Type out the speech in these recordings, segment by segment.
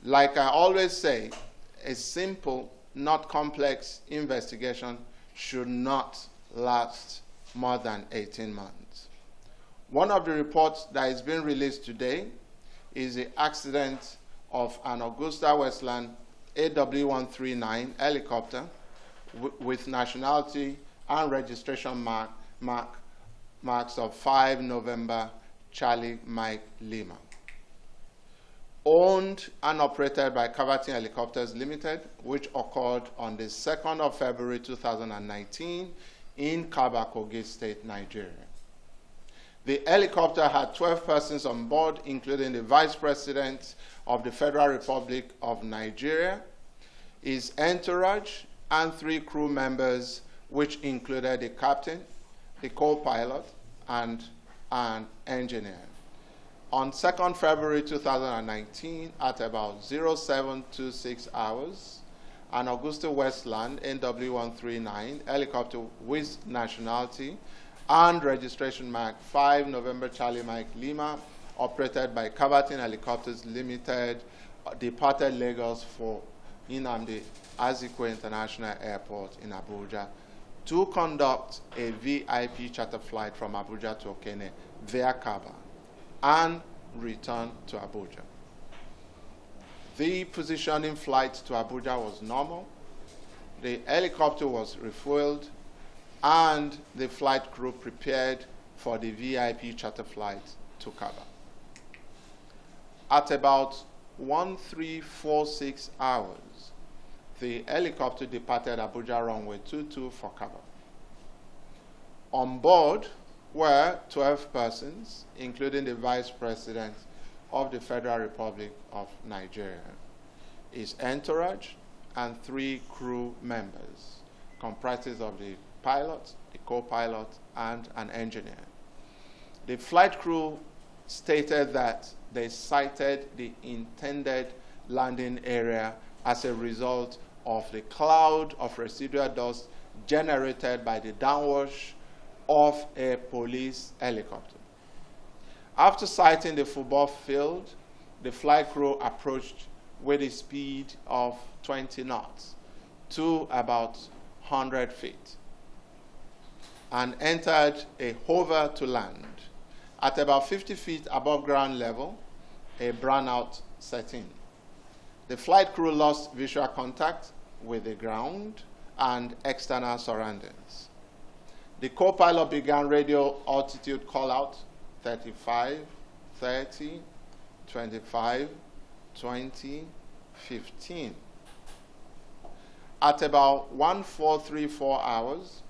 Like I always say, a simple, not complex investigation should not last more than 18 months. One of the reports that is being released today is the accident of an Augusta Westland AW139 helicopter with nationality and registration marks of 5 November Charlie Mike Lima. Owned and operated by Caverton Helicopters Limited, which occurred on the 2nd of February 2019 in Kaba, Kogi State, Nigeria. The helicopter had 12 persons on board, including the Vice President of the Federal Republic of Nigeria, his entourage, and 3 crew members, which included the captain, the co-pilot, and an engineer. On 2nd February 2019, at about 0726 hours, an Augusta Westland NW139 helicopter with nationality and registration mark 5 November Charlie Mike Lima, operated by Caverton Helicopters Limited, departed Lagos for Nnamdi Azikiwe International Airport in Abuja to conduct a VIP charter flight from Abuja to Okene via Kaba and return to Abuja. The positioning flight to Abuja was normal. The helicopter was refueled, and the flight crew prepared for the VIP charter flight to Kaba. At about 1346 hours, the helicopter departed Abuja runway 22 for Kaba. On board were 12 persons, including the Vice President of the Federal Republic of Nigeria, his entourage, and 3 crew members, comprises of the pilot, the co-pilot, and an engineer. The flight crew stated that they sighted the intended landing area as a result of the cloud of residual dust generated by the downwash of a police helicopter. After sighting the football field, the flight crew approached with a speed of 20 knots to about 100 feet and entered a hover to land. At about 50 feet above ground level, a brownout set in. The flight crew lost visual contact with the ground and external surroundings. The co-pilot began radio altitude call-out 35, 30, 25, 20, 15. At about 1434 hours,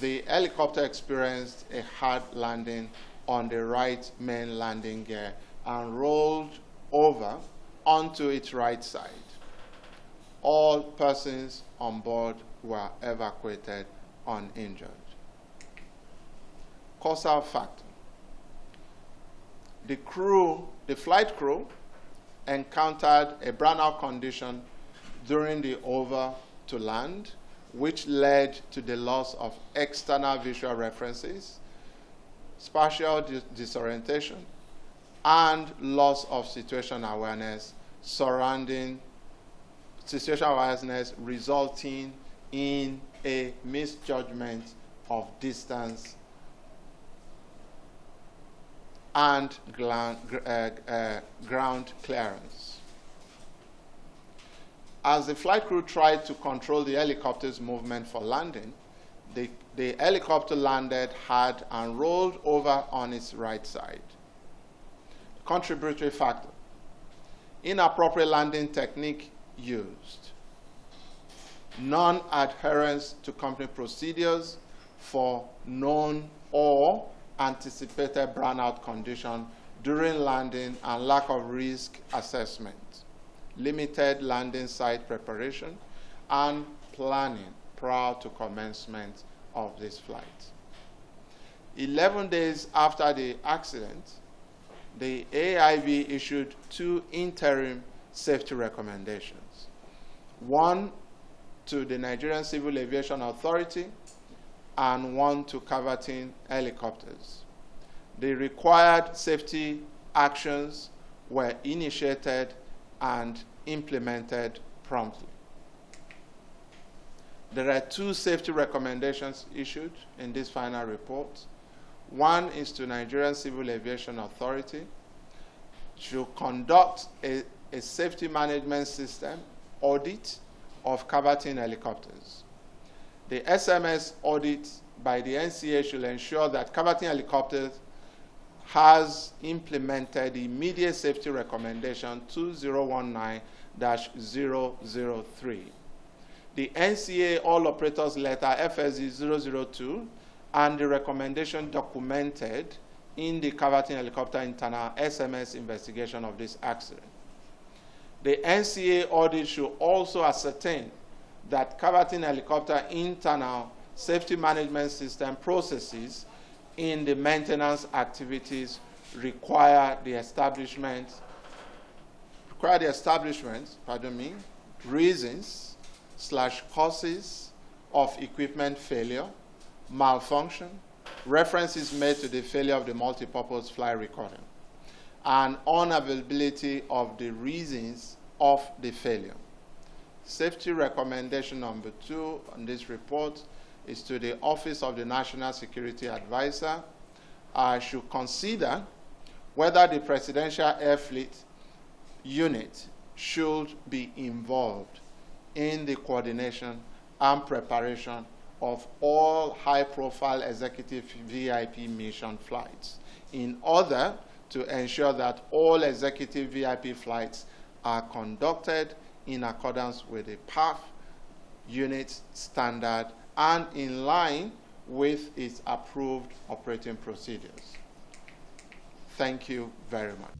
the helicopter experienced a hard landing on the right main landing gear and rolled over onto its right side. All persons on board were evacuated uninjured. Causal factor. The flight crew encountered a brownout condition during the over to land, which led to the loss of external visual references, spatial disorientation, and loss of situation awareness resulting in a misjudgment of distance and ground clearance. As the flight crew tried to control the helicopter's movement for landing, the helicopter landed hard and rolled over on its right side. Contributory factor: inappropriate landing technique used, non-adherence to company procedures for known or anticipated brownout condition during landing and lack of risk assessment, limited landing site preparation, and planning prior to commencement of this flight. 11 days after the accident, the AIB issued 2 interim safety recommendations, one to the Nigerian Civil Aviation Authority and one to Caverton Helicopters. The required safety actions were initiated and implemented promptly. There are 2 safety recommendations issued in this final report. One is to Nigerian Civil Aviation Authority to conduct a safety management system audit of Caverton helicopters. The SMS audit by the NCA should ensure that Caverton helicopters has implemented the immediate safety recommendation 2019-003. The NCA All Operators Letter FSD 002 and the recommendation documented in the Caverton Helicopter Internal SMS investigation of this accident. The NCA audit should also ascertain that Caverton Helicopter Internal Safety Management System processes in the maintenance activities require the establishment, reasons/causes of equipment failure, malfunction, references made to the failure of the multipurpose flight recorder, and unavailability of the reasons of the failure. Safety recommendation number 2 on this report is to the Office of the National Security Advisor. I should consider whether the Presidential Air Fleet Unit should be involved in the coordination and preparation of all high-profile executive VIP mission flights in order to ensure that all executive VIP flights are conducted in accordance with the PAF unit standard and in line with its approved operating procedures. Thank you very much.